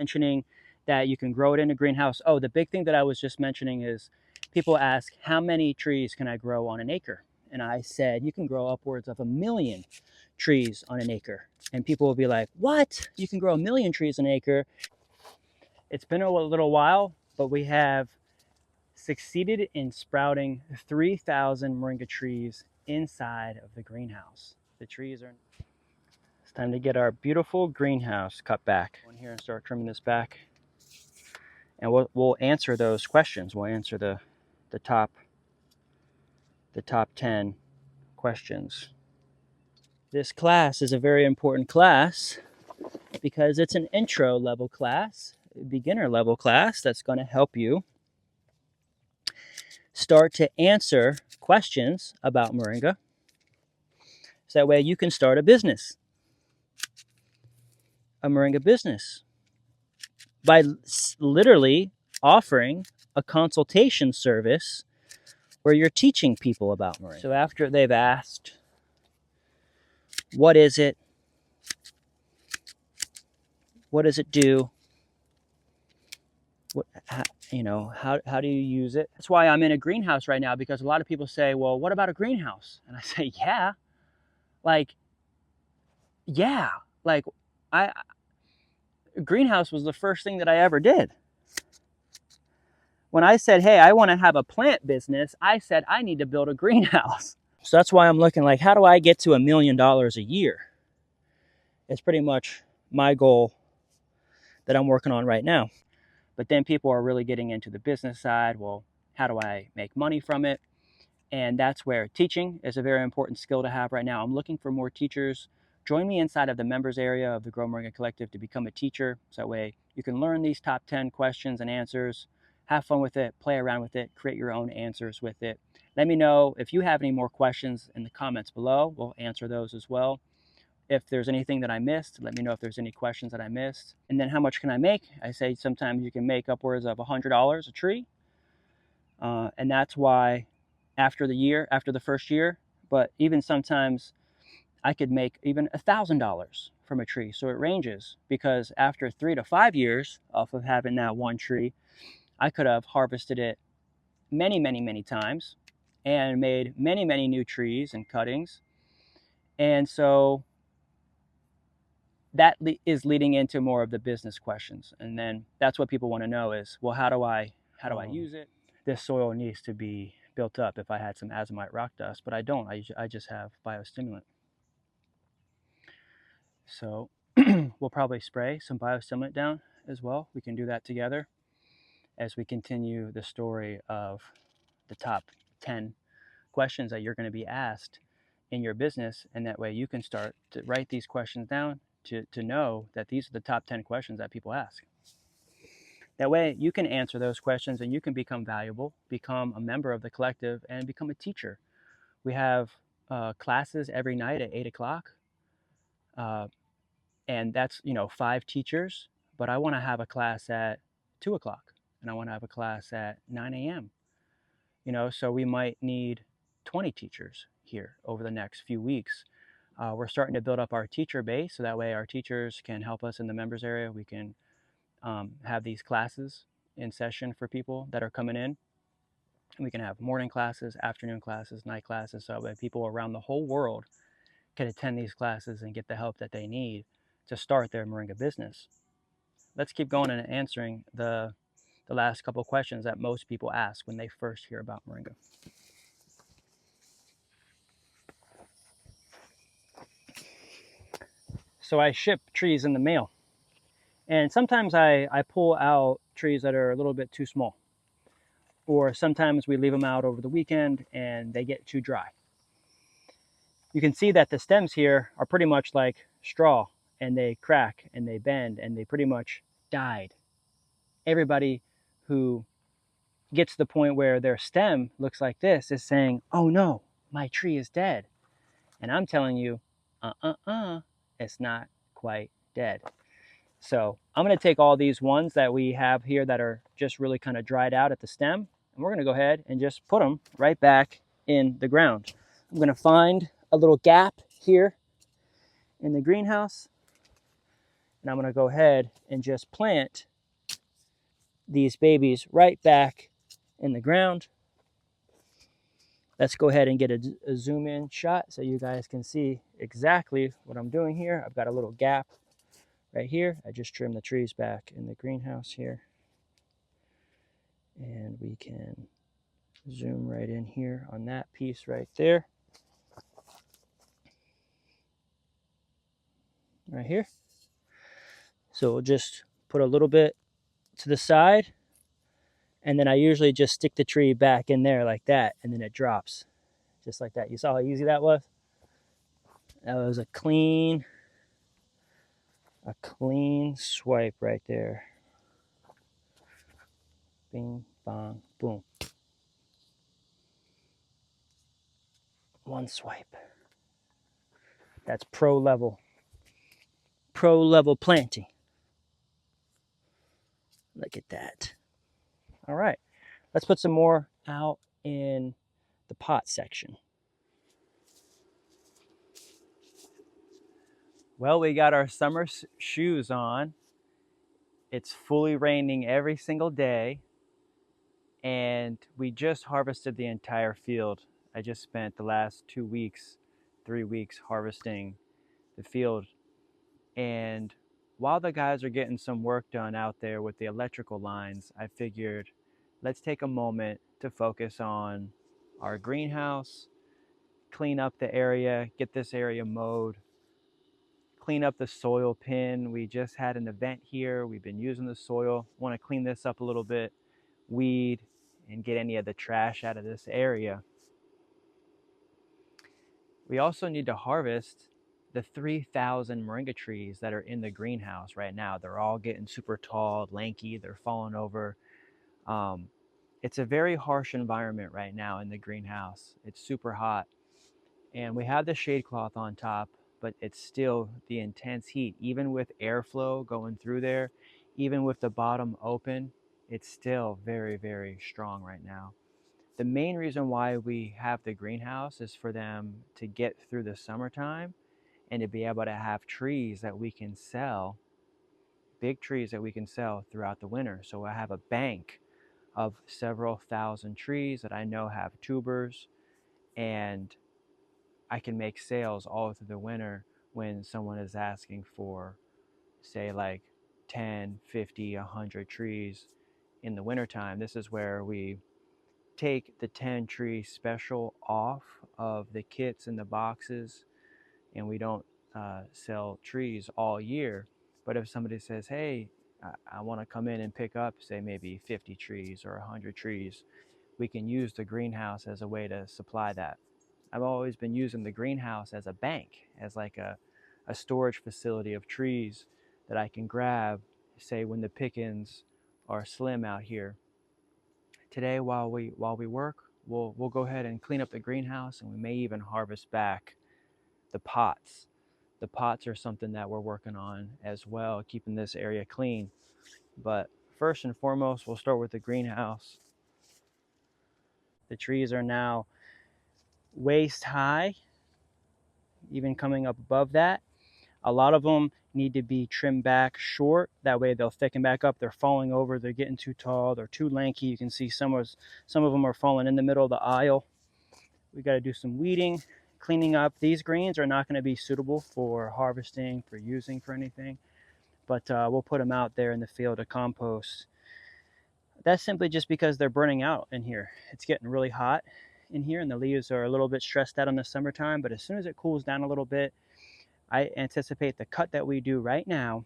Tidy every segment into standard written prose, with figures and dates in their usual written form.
mentioning that you can grow it in a greenhouse. Oh, the big thing that I was just mentioning is people ask, how many trees can I grow on an acre? And I said, you can grow upwards of 1 million trees on an acre. And people will be like, what? You can grow 1 million trees on an acre? It's been a little while, but we have succeeded in sprouting 3,000 moringa trees inside of the greenhouse. The trees are... It's time to get our beautiful greenhouse cut back. Go in here and start trimming this back. And we'll answer those questions. We'll answer the top 10 questions. This class is a very important class because it's an intro level class, a beginner level class that's going to help you start to answer questions about moringa. So that way you can start a business, a moringa business, by literally offering a consultation service where you're teaching people about moringa. So after they've asked, what is it? What does it do? How do you use it? That's why I'm in a greenhouse right now, because a lot of people say, well, what about a greenhouse? And I say, yeah. Greenhouse was the first thing that I ever did. When I said, hey, I want to have a plant business, I said, I need to build a greenhouse. So that's why I'm looking like, how do I get to $1 million a year? It's pretty much my goal that I'm working on right now. But then people are really getting into the business side. Well, how do I make money from it? And that's where teaching is a very important skill to have right now. I'm looking for more teachers. Join me inside of the members area of the Grow Moringa Collective to become a teacher. So that way you can learn these top 10 questions and answers, have fun with it, play around with it, create your own answers with it. Let me know if you have any more questions in the comments below. We'll answer those as well. If there's anything that I missed, let me know if there's any questions that I missed. And then how much can I make? I say sometimes you can make upwards of $100 a tree. And that's why after the first year, but even sometimes I could make even $1,000 from a tree. So it ranges, because after 3 to 5 years off of having that one tree, I could have harvested it many, many, many times and made many, many new trees and cuttings. And so that is leading into more of the business questions. And then that's what people want to know is, well, how do I use it? This soil needs to be built up if I had some azomite rock dust, but I don't. I just have biostimulant. So we'll probably spray some biostimulant down as well. We can do that together as we continue the story of the top 10 questions that you're going to be asked in your business. And that way you can start to write these questions down to know that these are the top 10 questions that people ask. That way you can answer those questions and you can become valuable, become a member of the collective, and become a teacher. We have classes every night at 8 o'clock. And that's, 5 teachers, but I want to have a class at 2 o'clock and I want to have a class at 9 a.m. So we might need 20 teachers here over the next few weeks. We're starting to build up our teacher base, so that way our teachers can help us in the members area. We can have these classes in session for people that are coming in. We can have morning classes, afternoon classes, night classes, so that way people around the whole world can attend these classes and get the help that they need to start their moringa business. Let's keep going and answering the last couple of questions that most people ask when they first hear about moringa. So I ship trees in the mail, and sometimes I pull out trees that are a little bit too small, or sometimes we leave them out over the weekend and they get too dry. You can see that the stems here are pretty much like straw, and they crack and they bend and they pretty much died. Everybody who gets to the point where their stem looks like this is saying, oh no, my tree is dead. And I'm telling you, it's not quite dead. So I'm going to take all these ones that we have here that are just really kind of dried out at the stem, and we're going to go ahead and just put them right back in the ground. I'm going to find a little gap here in the greenhouse, And I'm going to go ahead and just plant these babies right back in the ground. Let's go ahead and get a zoom in shot so you guys can see exactly what I'm doing here. I've got a little gap right here. I just trimmed the trees back in the greenhouse here. And we can zoom right in here on that piece right there. Right here. So we'll just put a little bit to the side, and then I usually just stick the tree back in there like that, and then it drops just like that. You saw how easy that was? That was a clean swipe right there. Bing, bong, boom. One swipe. That's pro level planting. Look at that. All right, let's put some more out in the pot section. Well, we got our summer shoes on. It's fully raining every single day, and we just harvested the entire field. I just spent the last 2 weeks, 3 weeks harvesting the field. And while the guys are getting some work done out there with the electrical lines, I figured let's take a moment to focus on our greenhouse, clean up the area, get this area mowed, clean up the soil pin. We just had an event here. We've been using the soil. Want to clean this up a little bit, weed, and get any of the trash out of this area. We also need to harvest the 3,000 moringa trees that are in the greenhouse right now. They're all getting super tall, lanky, they're falling over. It's a very harsh environment right now in the greenhouse. It's super hot. And we have the shade cloth on top, but it's still the intense heat. Even with airflow going through there, even with the bottom open, it's still very, very strong right now. The main reason why we have the greenhouse is for them to get through the summertime and to be able to have trees that we can sell, big trees that we can sell throughout the winter. So I have a bank of several thousand trees that I know have tubers, and I can make sales all through the winter when someone is asking for, say, like 10, 50, 100 trees in the wintertime. This is where we take the 10 tree special off of the kits and the boxes, and we don't sell trees all year. But if somebody says, hey, I want to come in and pick up, say, maybe 50 trees or 100 trees, we can use the greenhouse as a way to supply that. I've always been using the greenhouse as a bank, as like a storage facility of trees that I can grab, say, when the pickings are slim out here. Today, while we work, we'll go ahead and clean up the greenhouse, and we may even harvest back the pots. The pots are something that we're working on as well, keeping this area clean. But first and foremost, we'll start with the greenhouse. The trees are now waist high, even coming up above that. A lot of them need to be trimmed back short. That way they'll thicken back up. They're falling over. They're getting too tall. They're too lanky. You can see some of them are falling in the middle of the aisle. We got to do some weeding, cleaning up. These greens are not going to be suitable for harvesting, for using for anything, but we'll put them out there in the field to compost. That's simply just because they're burning out in here. It's getting really hot in here, and the leaves are a little bit stressed out in the summertime, but as soon as it cools down a little bit, I anticipate the cut that we do right now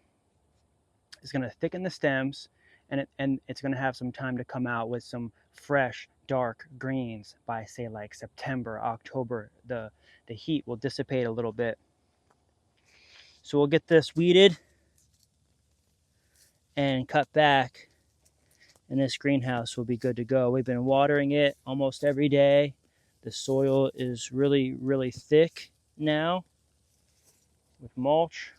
is going to thicken the stems, and it's going to have some time to come out with some fresh, dark greens by, say, like September, October. The heat will dissipate a little bit. So we'll get this weeded and cut back, and this greenhouse will be good to go. We've been watering it almost every day. The soil is really, really thick now with mulch,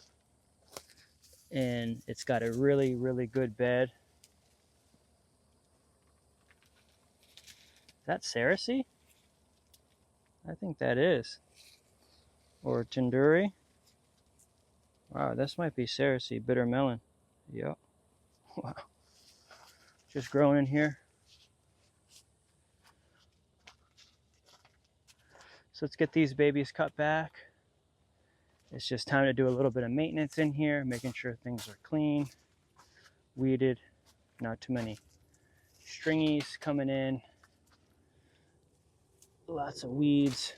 and it's got a really, really good bed. Is that Cerecy? I think that is. Or Tinduri. Wow, this might be Cereseed bitter melon. Yep. Wow. Just growing in here. So let's get these babies cut back. It's just time to do a little bit of maintenance in here, making sure things are clean, weeded, not too many stringies coming in, lots of weeds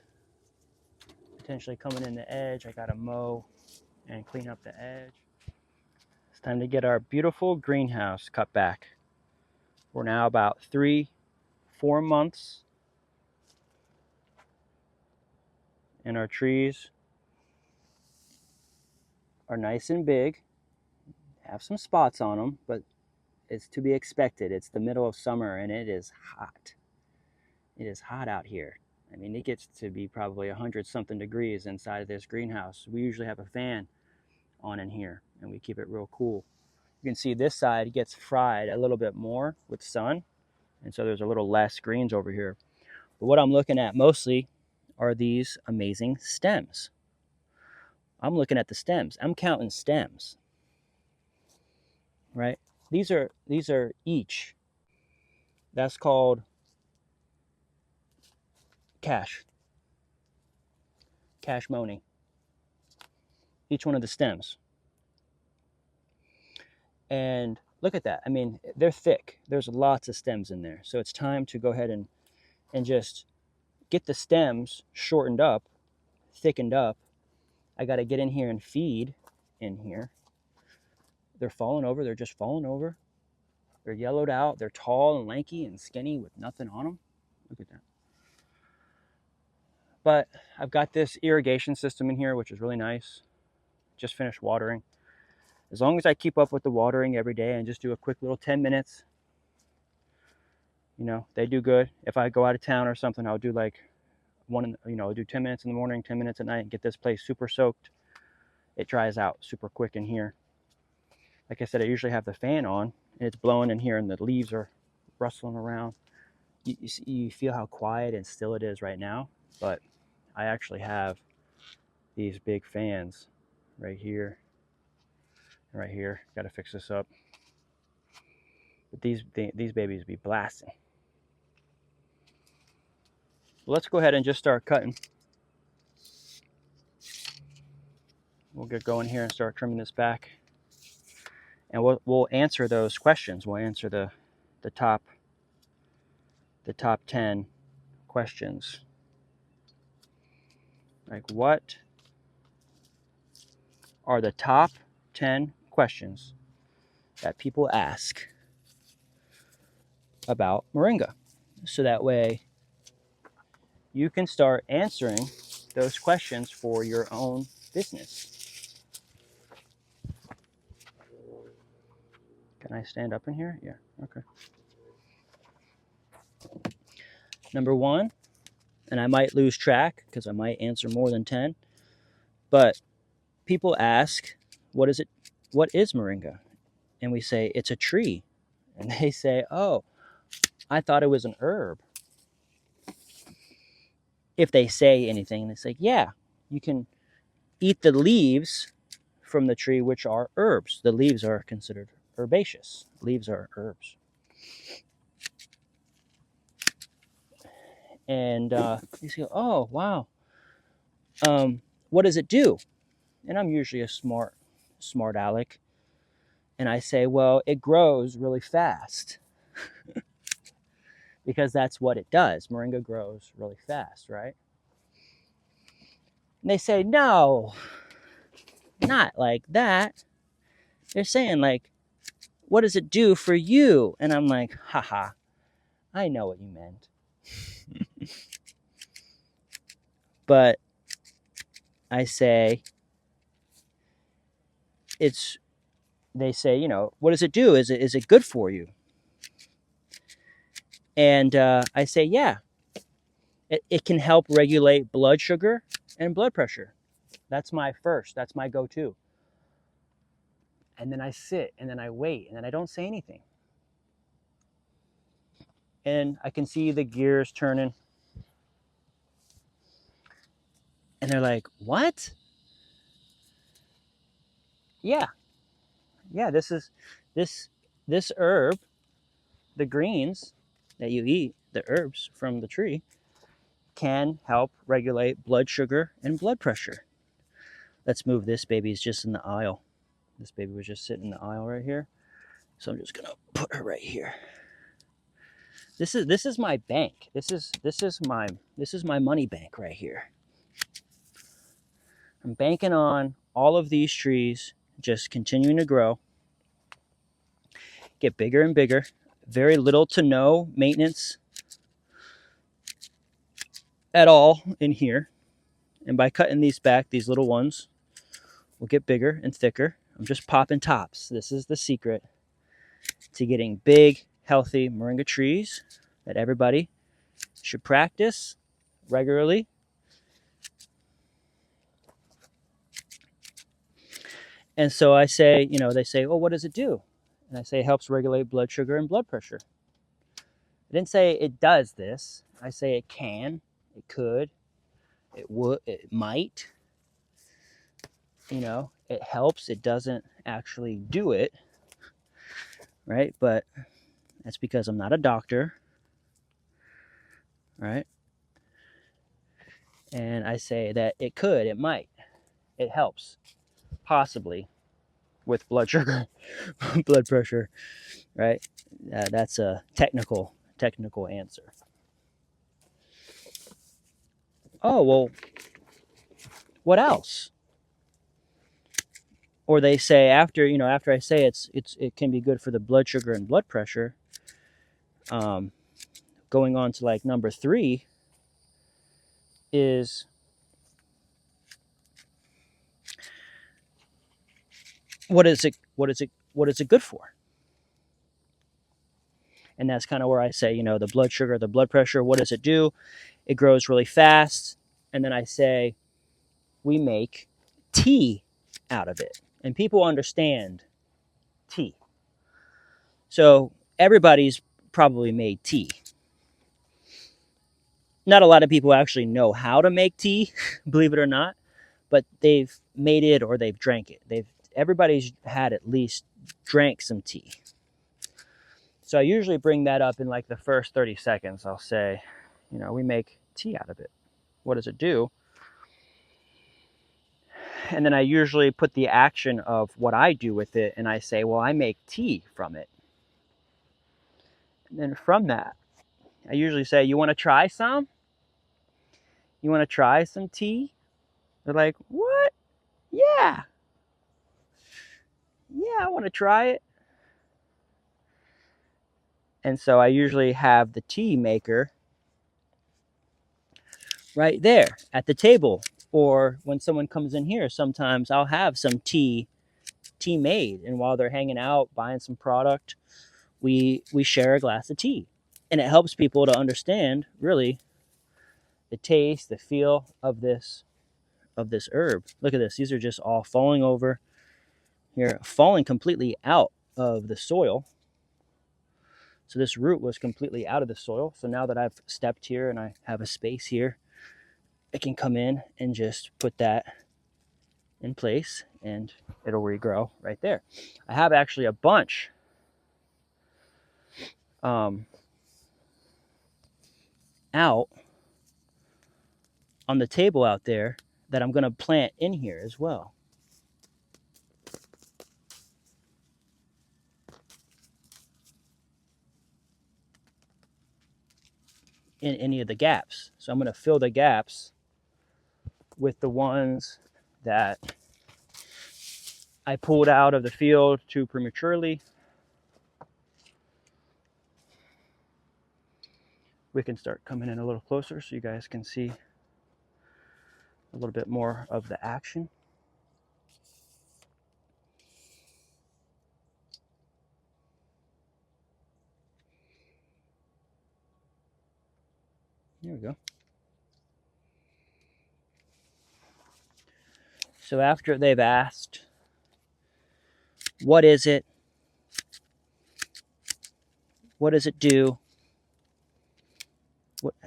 potentially coming in the edge. I gotta mow and clean up the edge. It's time to get our beautiful greenhouse cut back. We're now about 3-4 months, and our trees are nice and big, have some spots on them, but it's to be expected. It's the middle of summer and it is hot. It is hot out here. I mean, it gets to be probably 100 something degrees inside of this greenhouse. We usually have a fan on in here and we keep it real cool. You can see this side gets fried a little bit more with sun, and so there's a little less greens over here. But what I'm looking at mostly are these amazing stems. I'm looking at the stems. I'm counting stems, right? These are each. That's called cash money. Each one of the stems. And look at that. I mean, they're thick. There's lots of stems in there. So it's time to go ahead and just get the stems shortened up, thickened up. I got to get in here and feed in here. They're falling over. They're just falling over. They're yellowed out. They're tall and lanky and skinny with nothing on them. Look at that. But I've got this irrigation system in here, which is really nice. Just finished watering. As long as I keep up with the watering every day and just do a quick little 10 minutes, you know, they do good. If I go out of town or something, I'll do like I'll do 10 minutes in the morning, 10 minutes at night, and get this place super soaked. It dries out super quick in here. Like I said, I usually have the fan on and it's blowing in here and the leaves are rustling around. You feel how quiet and still it is right now, but I actually have these big fans right here and right here. Got to fix this up. But these babies be blasting. Let's go ahead and just start cutting. We'll get going here and start trimming this back. And we'll answer those questions. We'll answer the top 10 questions. Like, what are the top 10 questions that people ask about moringa? So that way you can start answering those questions for your own business. Can I stand up in here? Yeah, okay. Number 1, and I might lose track because I might answer more than 10, but people ask, what is moringa? And we say, it's a tree. And they say, oh, I thought it was an herb. If they say anything, they say, yeah, you can eat the leaves from the tree, which are herbs. The leaves are considered herbaceous. Leaves are herbs. And you say, oh, wow. What does it do? And I'm usually a smart aleck. And I say, well, it grows really fast. Because that's what it does. Moringa grows really fast, right? And they say, no, not like that. They're saying, like, what does it do for you? And I'm like, haha, I know what you meant. But I say, they say, you know, what does it do? Is it good for you? And I say, yeah, it can help regulate blood sugar and blood pressure. That's my go-to. And then I sit and then I wait and then I don't say anything. And I can see the gears turning. And they're like, what? Yeah, yeah. This herb, the greens that you eat, the herbs from the tree, can help regulate blood sugar and blood pressure. Let's move this baby. It's just in the aisle. This baby was just sitting in the aisle right here. So I'm just gonna put her right here. This is my bank. This is my money bank right here. I'm banking on all of these trees just continuing to grow, get bigger and bigger. Very little to no maintenance at all in here. And by cutting these back, these little ones will get bigger and thicker. I'm just popping tops. This is the secret to getting big, healthy moringa trees that everybody should practice regularly. And so I say, they say, well, what does it do? And I say, it helps regulate blood sugar and blood pressure. I didn't say it does this. I say it can, it could, it would, it might. It helps. It doesn't actually do it, right? But that's because I'm not a doctor, right? And I say that it could, it might, it helps, possibly, with blood sugar, blood pressure, right? That's a technical answer. Oh, well, what else? Or they say after I say it can be good for the blood sugar and blood pressure. Going on to like number 3 is what is it good for? And that's kind of where I say, the blood sugar, the blood pressure, what does it do? It grows really fast. And then I say, we make tea out of it. And people understand tea. So everybody's probably made tea. Not a lot of people actually know how to make tea, believe it or not, but they've made it or they've drank it. Everybody's had at least drank some tea. So I usually bring that up in like the first 30 seconds. I'll say, we make tea out of it. What does it do? And then I usually put the action of what I do with it, and I say, well, I make tea from it. And then from that, I usually say, you want to try some? You want to try some tea? They're like, what? Yeah. Yeah, I want to try it. And so I usually have the tea maker right there at the table. Or when someone comes in here, sometimes I'll have some tea made. And while they're hanging out, buying some product, we share a glass of tea. And it helps people to understand, really, the taste, the feel of this herb. Look at this. These are just all falling over here, falling completely out of the soil. So this root was completely out of the soil. So now that I've stepped here and I have a space here, I can come in and just put that in place and it'll regrow right there. I have actually a bunch out on the table out there that I'm going to plant in here as well. In any of the gaps. So I'm going to fill the gaps with the ones that I pulled out of the field too prematurely. We can start coming in a little closer so you guys can see a little bit more of the action. There we go. So after they've asked, what is it? What does it do?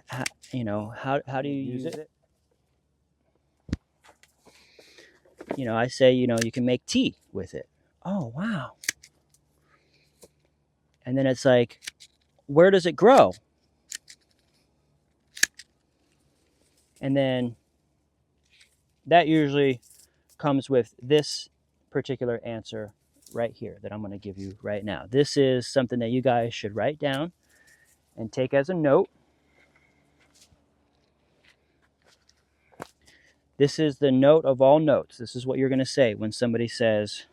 How do you use it? I say, you can make tea with it. Oh, wow. And then it's like, where does it grow? And then that usually comes with this particular answer right here that I'm going to give you right now. This is something that you guys should write down and take as a note. This is the note of all notes. This is what you're going to say when somebody says,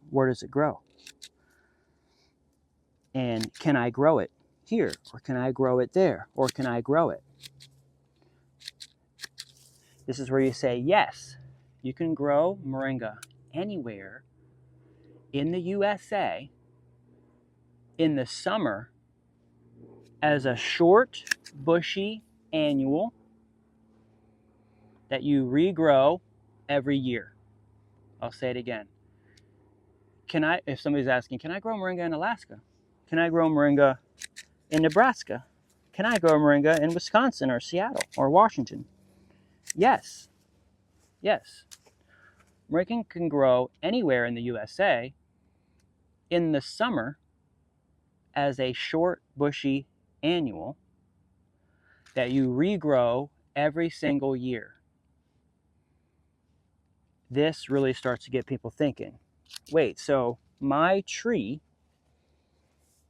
where does it grow? And can I grow it here? Or can I grow it there? Or can I grow it? This is where you say, yes, you can grow moringa anywhere in the USA in the summer as a short, bushy annual that you regrow every year. I'll say it again. If somebody's asking, can I grow moringa in Alaska? Can I grow moringa in Nebraska? Can I grow moringa in Wisconsin or Seattle or Washington? Yes. Yes. Moringa can grow anywhere in the USA in the summer as a short, bushy annual that you regrow every single year. This really starts to get people thinking. Wait, so my tree,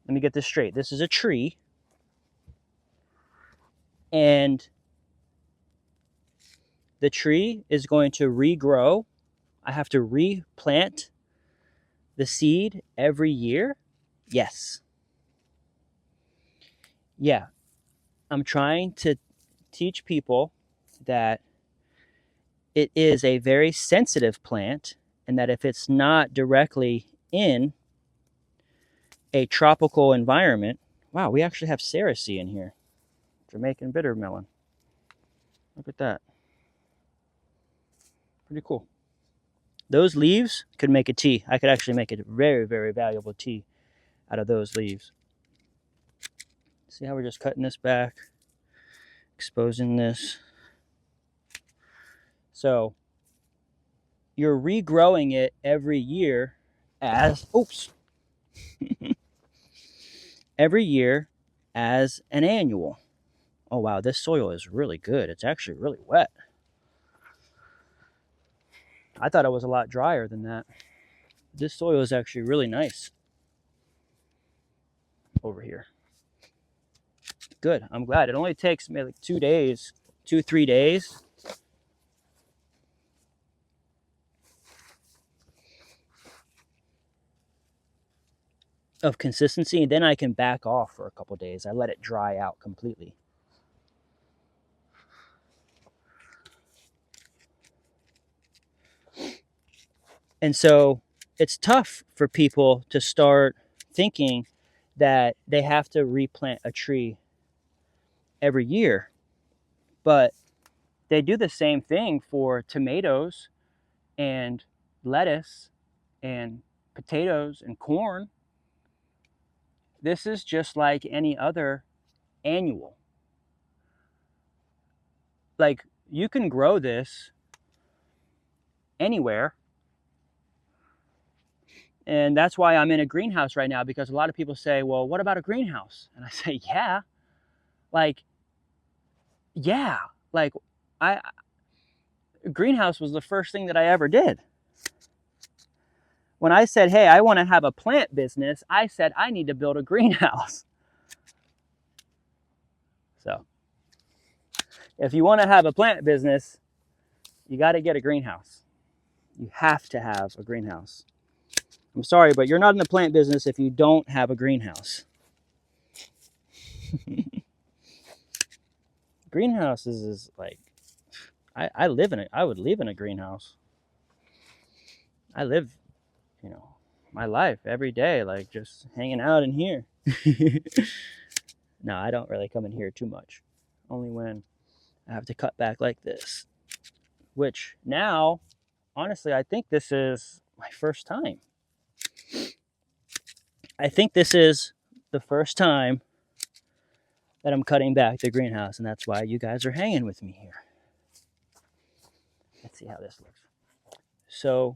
let me get this straight. This is a tree, and the tree is going to regrow. I have to replant the seed every year? Yes. Yeah. I'm trying to teach people that it is a very sensitive plant, and that if it's not directly in a tropical environment, wow, we actually have Cerecy in here. Jamaican bitter melon. Look at that. Pretty cool. Those leaves could make a tea. I could actually make a very, very valuable tea out of those leaves. See how we're just cutting this back, exposing this. So you're regrowing it every year as, every year as an annual. Oh wow, this soil is really good. It's actually really wet. I thought it was a lot drier than that. This soil is actually really nice over here. Good, I'm glad. It only takes maybe like 2 days, 3 days. Of consistency, and then I can back off for a couple days. I let it dry out completely. And so it's tough for people to start thinking that they have to replant a tree every year. But they do the same thing for tomatoes and lettuce and potatoes and corn. This is just like any other annual. Like, you can grow this anywhere. And that's why I'm in a greenhouse right now, because a lot of people say, well, what about a greenhouse? And I say, yeah. Like, greenhouse was the first thing that I ever did. When I said, hey, I want to have a plant business, I said, I need to build a greenhouse. So if you want to have a plant business, you got to get a greenhouse. You have to have a greenhouse. I'm sorry, but you're not in the plant business if you don't have a greenhouse. Greenhouses is like, I would live in a greenhouse. I live, my life every day, like just hanging out in here. No, I don't really come in here too much. Only when I have to cut back like this. Which now, honestly, I think this is my first time. I think this is the first time that I'm cutting back the greenhouse, and that's why you guys are hanging with me here. I Let's see how this looks. So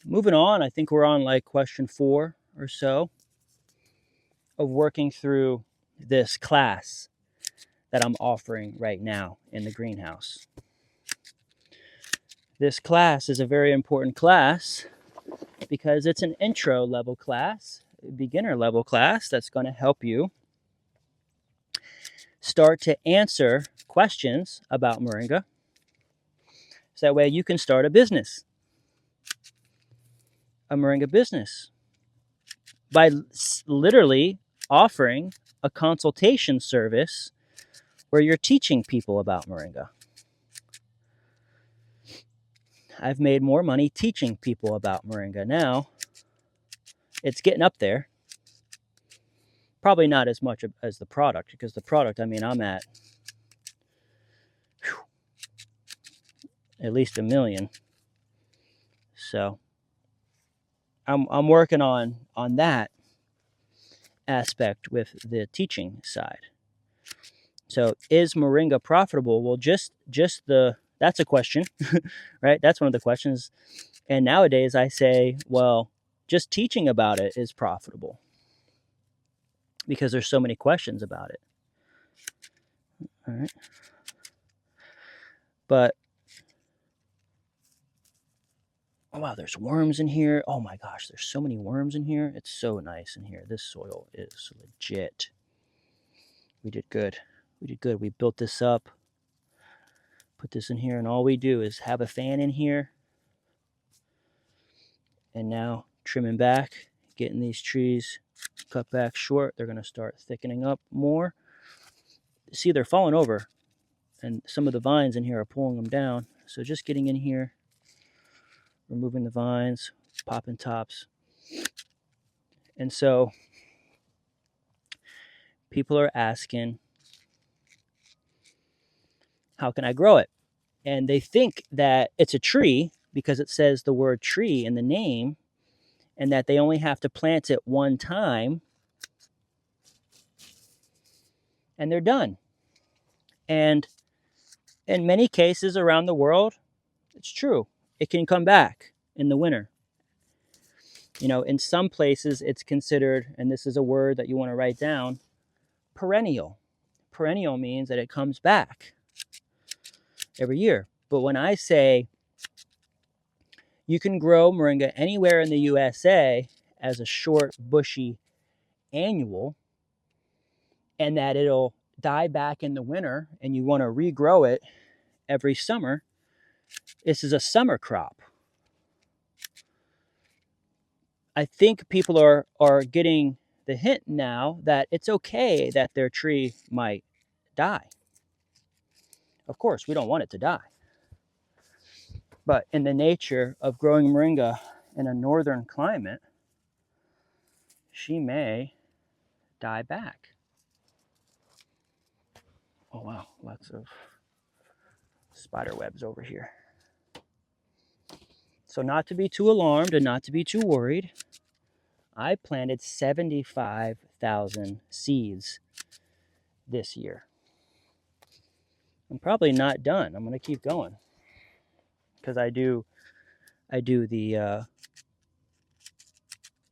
moving on, I think we're on like question 4 or so of working through this class that I'm offering right now in the greenhouse. This class is a very important class because it's an intro level class, beginner level class that's going to help you start to answer questions about moringa. So that way you can start a business, a moringa business, by literally offering a consultation service where you're teaching people about moringa. I've made more money teaching people about moringa now. It's getting up there. Probably not as much as the product, because the product, I mean, I'm at least $1 million. So I'm working on that aspect with the teaching side. So is moringa profitable? Well, that's a question, right? That's one of the questions. And nowadays I say, well, just teaching about it is profitable because there's so many questions about it. All right. But oh, wow, there's worms in here. Oh my gosh, there's so many worms in here. It's so nice in here. This soil is legit. We did good. We did good. We built this up, put this in here, and all we do is have a fan in here. And now trimming back, getting these trees cut back short. They're going to start thickening up more. See, they're falling over, and some of the vines in here are pulling them down. So just getting in here, removing the vines, popping tops. And so people are asking, how can I grow it? And they think that it's a tree because it says the word tree in the name, and that they only have to plant it one time and they're done. And in many cases around the world, it's true. It can come back in the winter. You know, in some places it's considered, and this is a word that you want to write down, perennial. Perennial means that it comes back every year. But when I say you can grow moringa anywhere in the USA as a short, bushy annual, and that it'll die back in the winter and you want to regrow it every summer, this is a summer crop. I think people are getting the hint now that it's okay that their tree might die. Of course, we don't want it to die. But in the nature of growing moringa in a northern climate, she may die back. Oh wow, lots of spider webs over here. So not to be too alarmed and not to be too worried, I planted 75,000 seeds this year. I'm probably not done. I'm going to keep going because I do the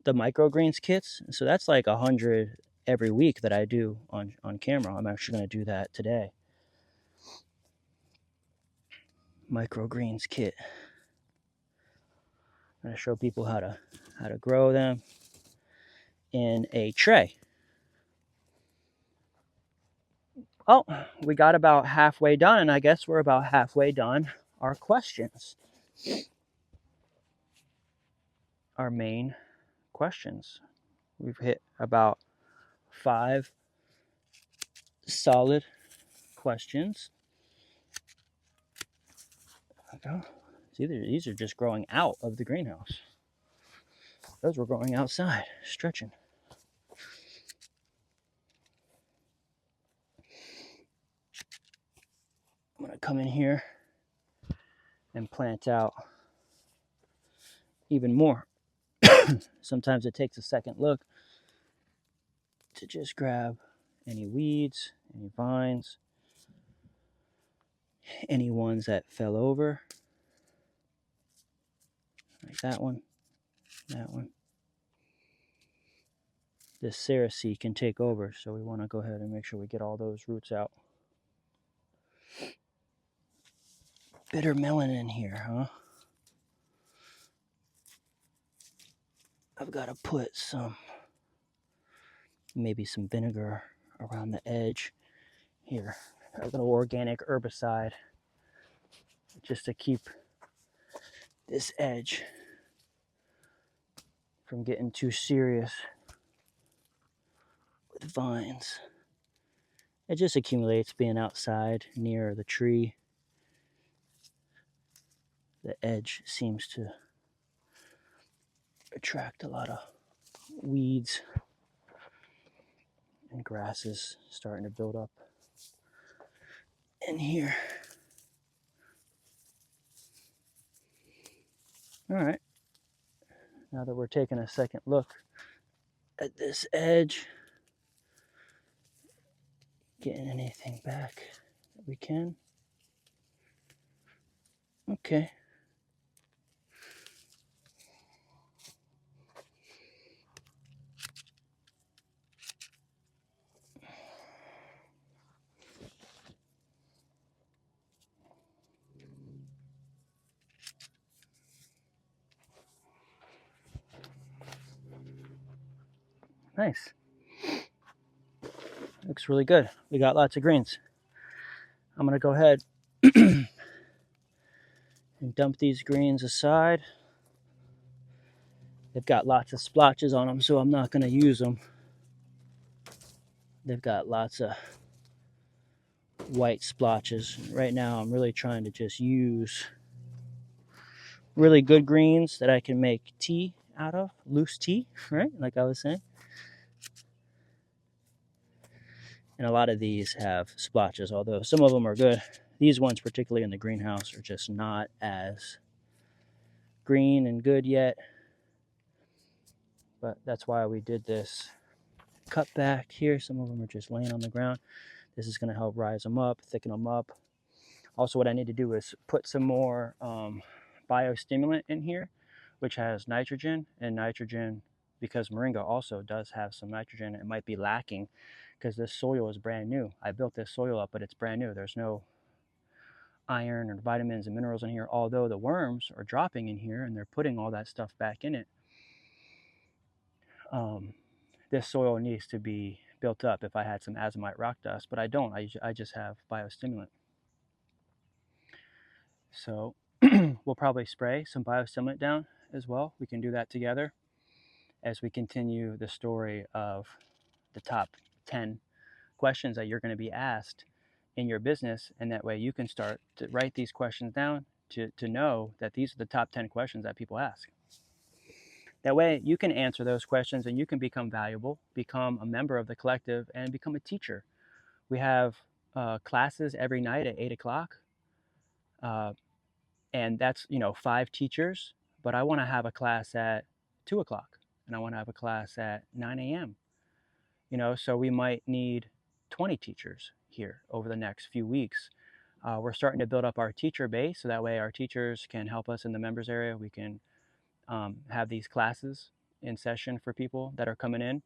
microgreens kits. So that's like 100 every week that I do on camera. I'm actually going to do that today. Microgreens kit. I'm going to show people how to grow them in a tray. Oh, we got about halfway done, and I guess we're about halfway done our questions. Our main questions. We've hit about 5 solid questions. See, these are just growing out of the greenhouse. Those were growing outside, stretching. I'm going to come in here and plant out even more. Sometimes it takes a second look to just grab any weeds, any vines, any ones that fell over. Like that one, that one. This Cereus can take over, so we want to go ahead and make sure we get all those roots out. Bitter melon in here, huh? I've got to put maybe some vinegar around the edge here. A little organic herbicide just to keep this edge from getting too serious with vines. It just accumulates being outside near the tree. The edge seems to attract a lot of weeds and grasses starting to build up in here. All right, now that we're taking a second look at this edge, getting anything back that we can. Okay. Nice. Looks really good. We got lots of greens. I'm going to go ahead and dump these greens aside. They've got lots of splotches on them, so I'm not going to use them. They've got lots of white splotches. Right now, I'm really trying to just use really good greens that I can make tea out of, loose tea, right? Like I was saying. And a lot of these have splotches, although some of them are good. These ones, particularly in the greenhouse, are just not as green and good yet. But that's why we did this cut back here. Some of them are just laying on the ground. This is going to help rise them up, thicken them up. Also, what I need to do is put some more biostimulant in here, which has nitrogen. And nitrogen, because moringa also does have some nitrogen, it might be lacking because this soil is brand new. I built this soil up, but it's brand new. There's no iron or vitamins and minerals in here, although the worms are dropping in here and they're putting all that stuff back in it. This soil needs to be built up if I had some azomite rock dust, but I don't. I just have biostimulant. So we'll probably spray some biostimulant down as well. We can do that together as we continue the story of the top 10 questions that you're going to be asked in your business. And that way you can start to write these questions down to know that these are the top 10 questions that people ask. That way you can answer those questions and you can become valuable, become a member of the collective, and become a teacher. We have classes every night at 8 o'clock. And that's, 5 teachers, but I want to have a class at 2 o'clock and I want to have a class at 9 a.m. So we might need 20 teachers here over the next few weeks. We're starting to build up our teacher base so that way our teachers can help us in the members area. We can have these classes in session for people that are coming in.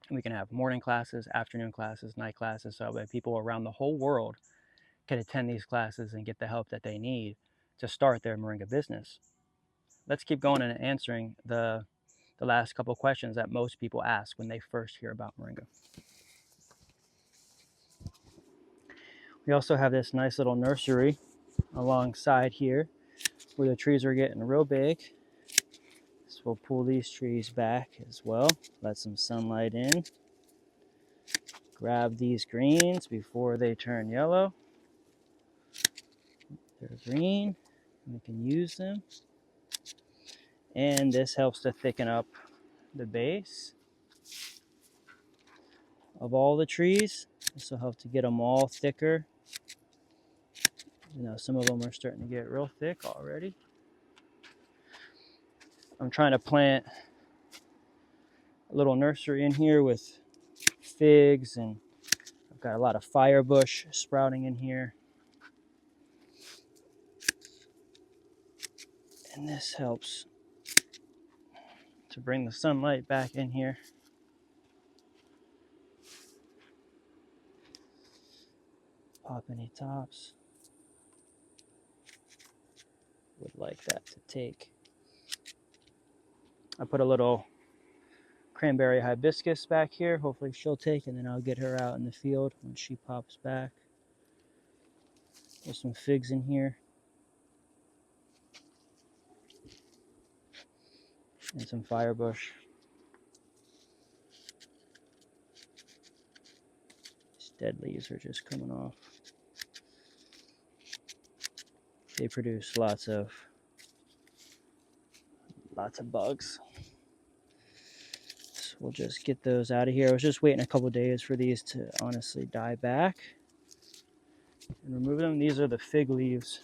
And we can have morning classes, afternoon classes, night classes, so that people around the whole world can attend these classes and get the help that they need to start their moringa business. Let's keep going and answering the last couple of questions that most people ask when they first hear about moringa. We also have this nice little nursery alongside here where the trees are getting real big. So we'll pull these trees back as well, let some sunlight in. Grab these greens before they turn yellow. They're green, and we can use them. And this helps to thicken up the base of all the trees. This will help to get them all thicker. Some of them are starting to get real thick already. I'm trying to plant a little nursery in here with figs, and I've got a lot of firebush sprouting in here. And this helps to bring the sunlight back in here. Pop any tops. Would like that to take. I put a little cranberry hibiscus back here. Hopefully she'll take, and then I'll get her out in the field when she pops back. There's some figs in here. And some firebush. These dead leaves are just coming off. They produce lots of bugs. So we'll just get those out of here. I was just waiting a couple days for these to honestly die back and remove them. These are the fig leaves.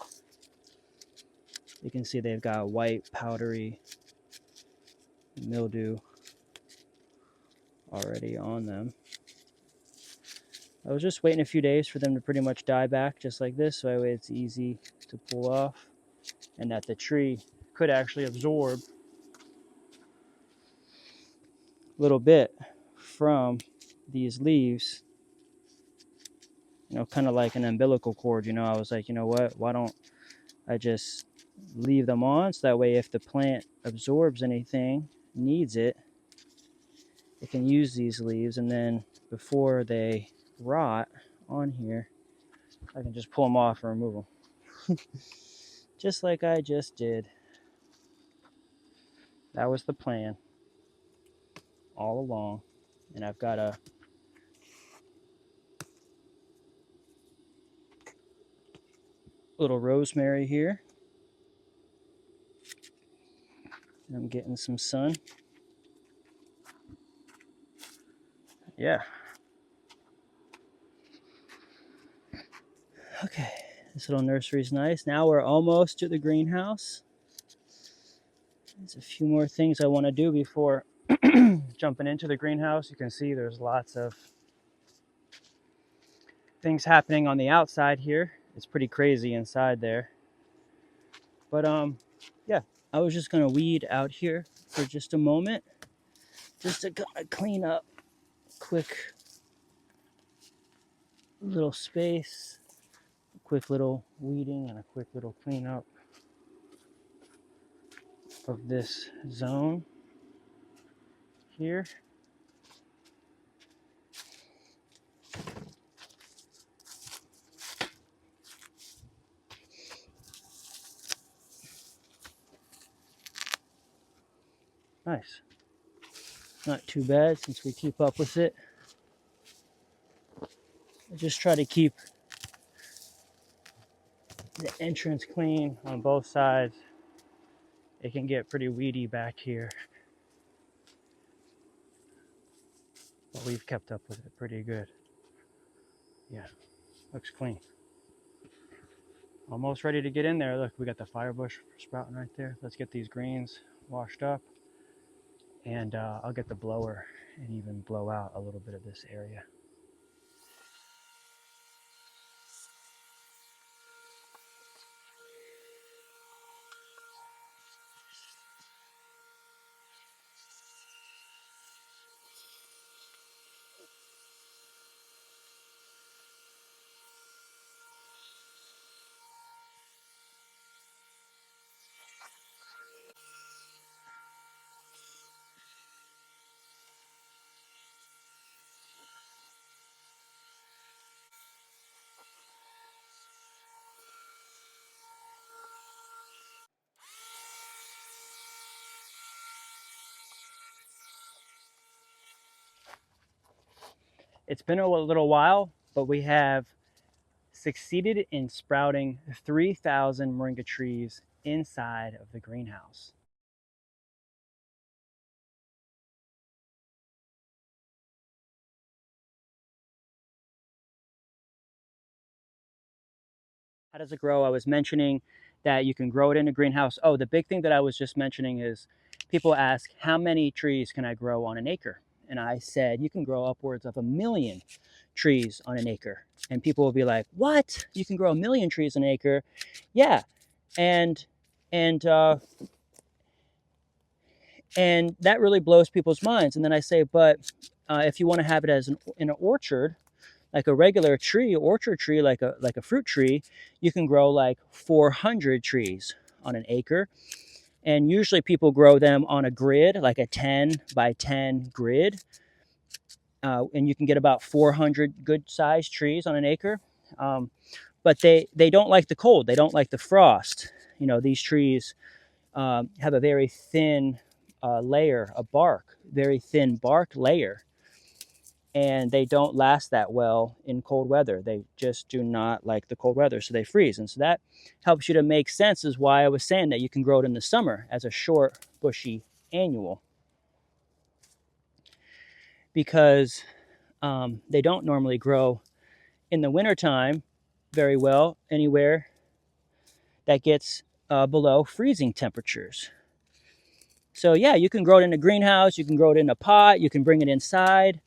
You can see they've got white powdery mildew already on them. I was just waiting a few days for them to pretty much die back just like this, so that way it's easy to pull off and that the tree could actually absorb a little bit from these leaves, you know, kind of like an umbilical cord. You know, I was like, you know what, why don't I just leave them on, so that way if the plant absorbs anything, needs it, it can use these leaves, and then before they rot on here, I can just pull them off and remove them. Just like I just did. That was the plan all along. And I've got a little rosemary here. I'm getting some sun. Yeah. Okay, this little nursery is nice. Now we're almost to the greenhouse. There's a few more things I want to do before jumping into the greenhouse. You can see there's lots of things happening on the outside here. It's pretty crazy inside there. But yeah, I was just gonna weed out here for just a moment, just to kind of clean up quick little space, a quick little weeding and a quick little cleanup of this zone here. Nice. Not too bad since we keep up with it. I just try to keep the entrance clean on both sides. It can get pretty weedy back here, but we've kept up with it pretty good. Yeah, looks clean. Almost ready to get in there. Look, we got the firebush sprouting right there. Let's get these greens washed up, and I'll get the blower and even blow out a little bit of this area. It's been a little while, but we have succeeded in sprouting 3,000 moringa trees inside of the greenhouse. How does it grow? I was mentioning that you can grow it in a greenhouse. Oh, the big thing that I was just mentioning is people ask, how many trees can I grow on an acre? And I said, you can grow upwards of 1 million trees on an acre. And people will be like, what? You can grow 1 million trees on an acre? Yeah. And And that really blows people's minds. And then I say, but if you want to have it as in an orchard, like a regular tree, orchard tree, like a fruit tree, you can grow like 400 trees on an acre. And usually people grow them on a grid, like a 10 by 10 grid. And you can get about 400 good sized trees on an acre. But they don't like the cold. They don't like the frost. You know, these trees have a very thin layer of bark, very thin bark layer. And they don't last that well in cold weather. They just do not like the cold weather, so they freeze. And so that helps you to make sense, is why I was saying that you can grow it in the summer as a short, bushy annual. Because they don't normally grow in the wintertime very well anywhere that gets below freezing temperatures. So yeah, you can grow it in a greenhouse, you can grow it in a pot, you can bring it inside.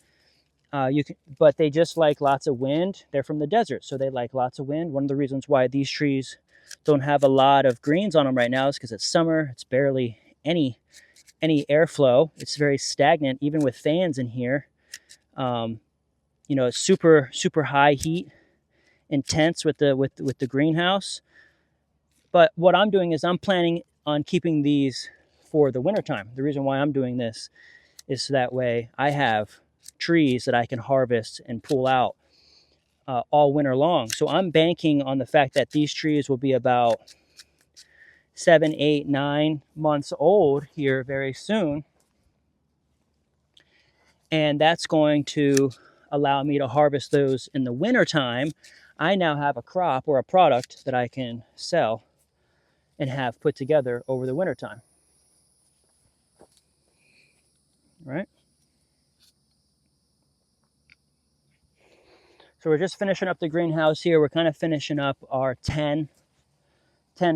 But they just like lots of wind. They're from the desert, so they like lots of wind. One of the reasons why these trees don't have a lot of greens on them right now is because it's summer. It's barely any airflow. It's very stagnant, even with fans in here. You know, it's super high heat, intense with the greenhouse. But what I'm doing is I'm planning on keeping these for the wintertime. The reason why I'm doing this is so that way I have trees that I can harvest and pull out all winter long. So I'm banking on the fact that these trees will be about 7, 8, 9 months old here very soon. And that's going to allow me to harvest those in the wintertime. I now have a crop or a product that I can sell and have put together over the wintertime. Right? So we're just finishing up the greenhouse here. We're kind of finishing up our 10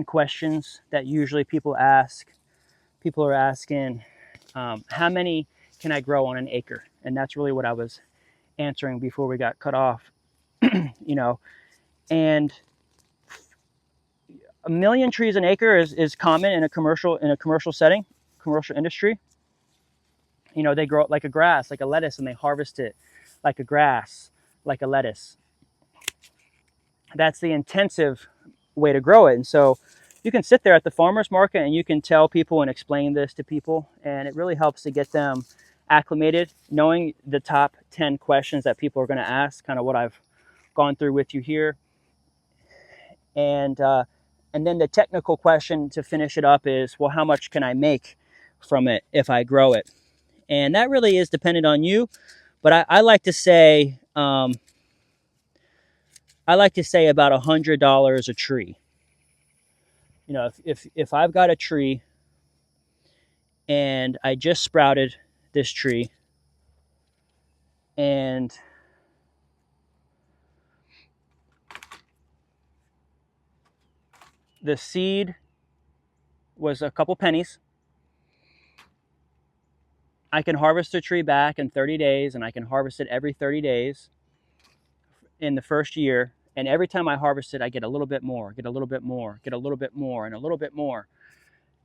questions that usually people ask. People are asking, how many can I grow on an acre? And that's really what I was answering before we got cut off. You know, and 1 million trees an acre is common in a commercial setting, commercial industry. You know, they grow it like a grass, like a lettuce, and they harvest it like a grass, like a lettuce. That's the intensive way to grow it. And so you can sit there at the farmer's market and you can tell people and explain this to people, and it really helps to get them acclimated, knowing the top 10 questions that people are going to ask, kind of what I've gone through with you here. And then the technical question to finish it up is, well, how much can I make from it if I grow it? And that really is dependent on you. But I like to say, about $100 a tree. You know, if I've got a tree and I just sprouted this tree, and the seed was a couple pennies, I can harvest the tree back in 30 days, and I can harvest it every 30 days in the first year. And every time I harvest it, I get a little bit more, get a little bit more, get a little bit more, and a little bit more.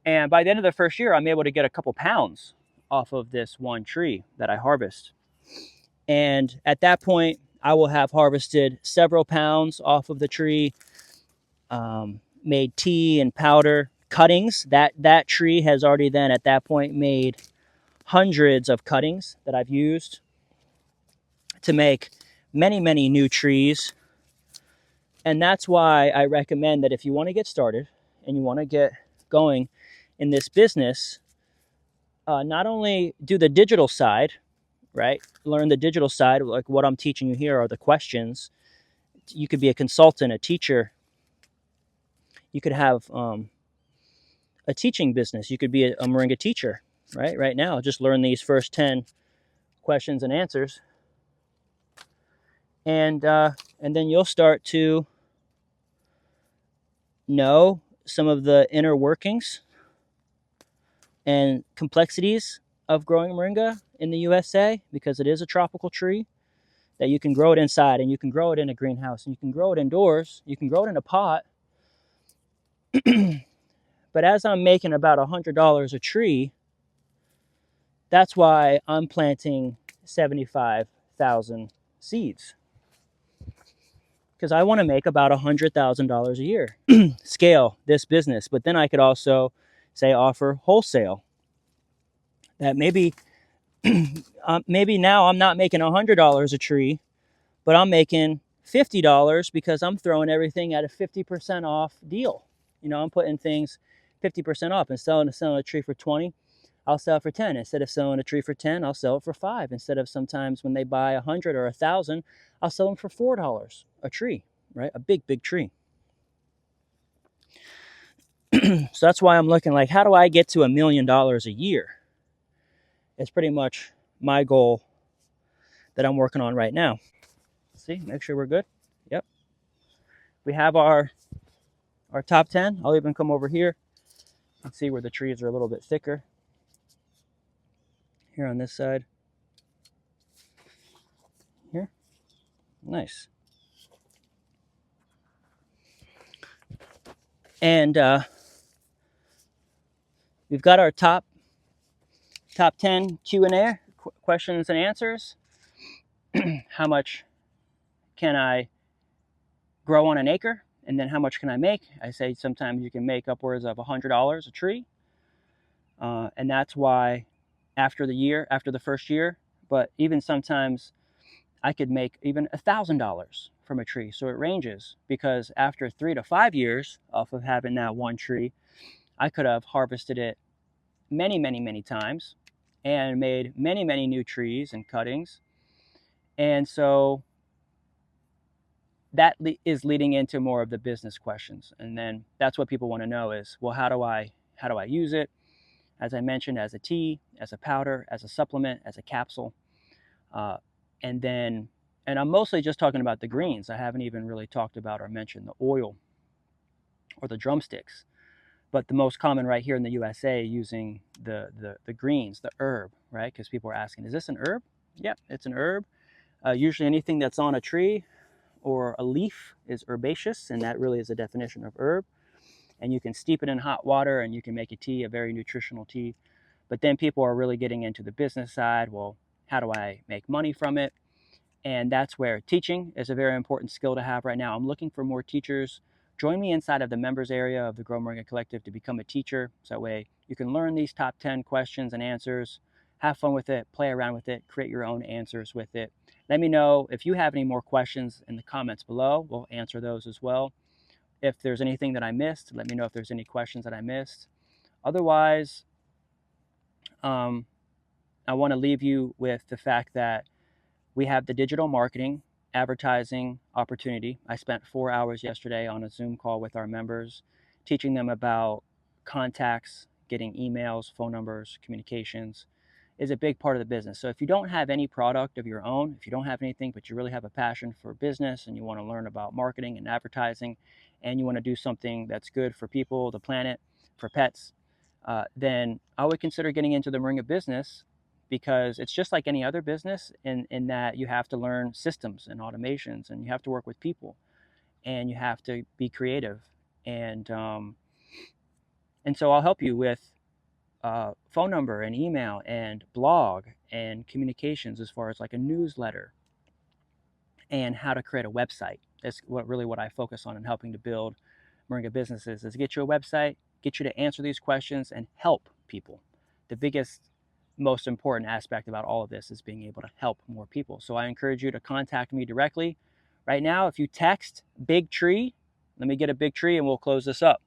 And by the end of the first year, I'm able to get a couple pounds off of this one tree that I harvest. And at that point, I will have harvested several pounds off of the tree, made tea and powder, cuttings. That tree has already then at that point made hundreds of cuttings that I've used to make many, many new trees. And that's why I recommend that if you want to get started and you want to get going in this business, not only do the digital side, right? Learn the digital side, like what I'm teaching you here are the questions. You could be a consultant, a teacher. You could have a teaching business. You could be a Moringa teacher, right? Right now, just learn these first 10 questions and answers. And then you'll start to know some of the inner workings and complexities of growing moringa in the USA, because it is a tropical tree that you can grow it inside, and you can grow it in a greenhouse, and you can grow it indoors, you can grow it in a pot. But But as I'm making about $100 a tree, that's why I'm planting 75,000 seeds, because I want to make about $100,000 a year. Scale this business, but then I could also say offer wholesale. That maybe maybe now I'm not making $100 a tree, but I'm making $50 because I'm throwing everything at a 50% off deal. You know, I'm putting things 50% off and selling a tree for 20. I'll sell it for 10. Instead of selling a tree for 10, I'll sell it for 5. Instead of sometimes when they buy 100 or 1,000, I'll sell them for $4 a tree, right? A big, big tree. So that's why I'm looking like, how do I get to $1 million a year? It's pretty much my goal that I'm working on right now. See, make sure we're good. Yep. We have our top 10. I'll even come over here and see where the trees are a little bit thicker. Here on this side. Here. Nice. And we've got our top 10 Q&A, questions and answers. How much can I grow on an acre? And then how much can I make? I say sometimes you can make upwards of $100 a tree. And that's why after the first year, but even sometimes I could make even $1,000 from a tree. So it ranges, because after 3 to 5 years off of having that one tree, I could have harvested it many, many, many times and made many, many new trees and cuttings. And so that is leading into more of the business questions. And then that's what people want to know is, well, how do I use it? As I mentioned, as a tea, as a powder, as a supplement, as a capsule. And I'm mostly just talking about the greens. I haven't even really talked about or mentioned the oil or the drumsticks. But the most common right here in the USA, using the greens, the herb, right? Because people are asking, is this an herb? Yep, it's an herb. Usually anything that's on a tree or a leaf is herbaceous, and that really is a definition of herb. And you can steep it in hot water and you can make a tea, a very nutritional tea. But then people are really getting into the business side. Well, how do I make money from it? And that's where teaching is a very important skill to have right now. I'm looking for more teachers. Join me inside of the members area of the Grow Moringa Collective to become a teacher. So that way you can learn these top 10 questions and answers, have fun with it, play around with it, create your own answers with it. Let me know if you have any more questions in the comments below. We'll answer those as well. If there's anything that I missed, let me know if there's any questions that I missed. Otherwise, I want to leave you with the fact that we have the digital marketing advertising opportunity. I spent 4 hours yesterday on a Zoom call with our members, teaching them about contacts, getting emails, phone numbers, communications is a big part of the business. So if you don't have any product of your own, if you don't have anything, but you really have a passion for business and you want to learn about marketing and advertising, and you want to do something that's good for people, the planet, for pets, then I would consider getting into the Moringa business, because it's just like any other business in that you have to learn systems and automations, and you have to work with people, and you have to be creative. And so I'll help you with phone number and email and blog and communications, as far as like a newsletter and how to create a website. That's what I focus on in helping to build Moringa businesses, is get you a website, get you to answer these questions and help people. The biggest, most important aspect about all of this is being able to help more people. So I encourage you to contact me directly. Right now, if you text big tree, let me get a big tree, and we'll close this up.